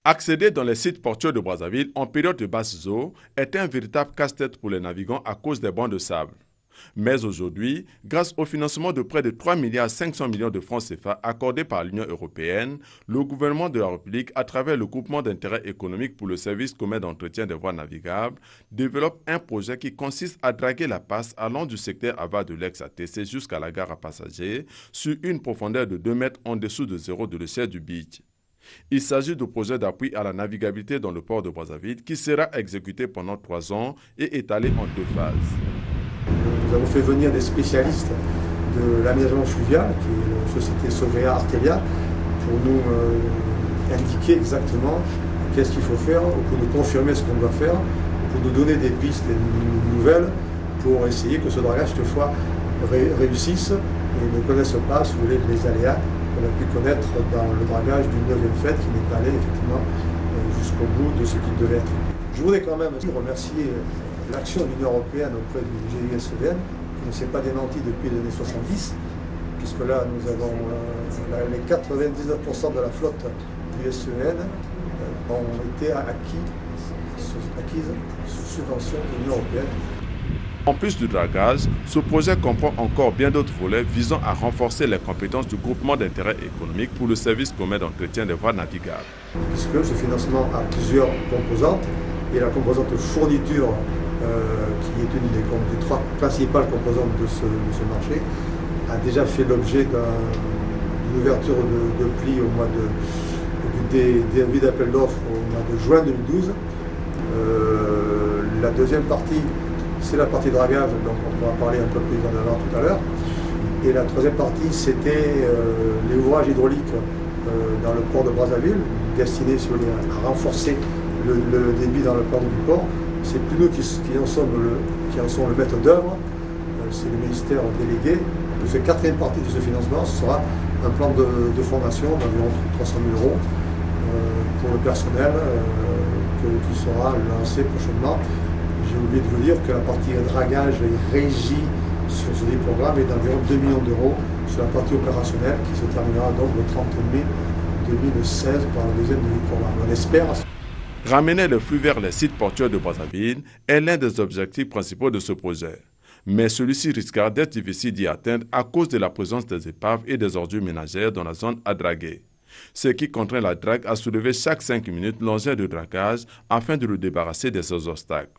Accéder dans les sites portuaires de Brazzaville en période de basse eau est un véritable casse-tête pour les navigants à cause des bancs de sable. Mais aujourd'hui, grâce au financement de près de 3,5 milliards de francs CFA accordés par l'Union européenne, le gouvernement de la République, à travers le groupement d'intérêt économique pour le service commun d'entretien des voies navigables, développe un projet qui consiste à draguer la passe allant du secteur aval de l'ex-ATC jusqu'à la gare à passagers sur une profondeur de 2 mètres en dessous de zéro de l'échelle du beach. Il s'agit du projet d'appui à la navigabilité dans le port de Brazzaville qui sera exécuté pendant 3 ans et étalé en 2 phases. Nous avons fait venir des spécialistes de l'aménagement fluvial, qui est la société Sovrea Artelia, pour nous indiquer exactement qu'est-ce qu'il faut faire, pour nous confirmer ce qu'on doit faire, pour nous donner des pistes et nouvelles pour essayer que ce dragage cette fois réussisse et ne connaisse pas, si vous voulez, les aléas qu'on a pu connaître dans le dragage du 9e fête qui n'est pas allé effectivement jusqu'au bout de ce qu'il devait être. Je voudrais quand même remercier l'action de l'Union européenne auprès du GISEVN, qui ne s'est pas démenti depuis les années 70, puisque là nous avons les 99% de la flotte du SEN ont été acquises sous subvention de l'Union européenne. En plus du dragage, ce projet comprend encore bien d'autres volets visant à renforcer les compétences du groupement d'intérêt économique pour le service commun d'entretien des voies navigables. Puisque ce financement a plusieurs composantes, et la composante fourniture, qui est une des 3 principales composantes de ce marché, a déjà fait l'objet d'une ouverture de pli au mois du d'appel d'offres au mois de juin 2012. La deuxième partie, c'est la partie dragage, donc on pourra parler un peu plus en avant tout à l'heure. Et la troisième partie, c'était les ouvrages hydrauliques dans le port de Brazzaville, destinés à renforcer le débit dans le port du port. C'est plus nous qui en sommes le maître d'œuvre, c'est le ministère délégué. Donc cette 4e partie de ce financement, ce sera un plan de formation d'environ 300 000 € pour le personnel qui sera lancé prochainement. J'ai oublié de vous dire que la partie dragage est régie sur ce programme est d'environ 2 millions d'euros sur la partie opérationnelle qui se terminera donc le 30 mai 2016 par le deuxième programme. On espère. Ramener le flux vers les sites portuaires de Brazzaville est l'un des objectifs principaux de ce projet. Mais celui-ci risquera d'être difficile d'y atteindre à cause de la présence des épaves et des ordures ménagères dans la zone à draguer. Ce qui contraint la drague à soulever chaque 5 minutes l'engin de dragage afin de le débarrasser de ces obstacles.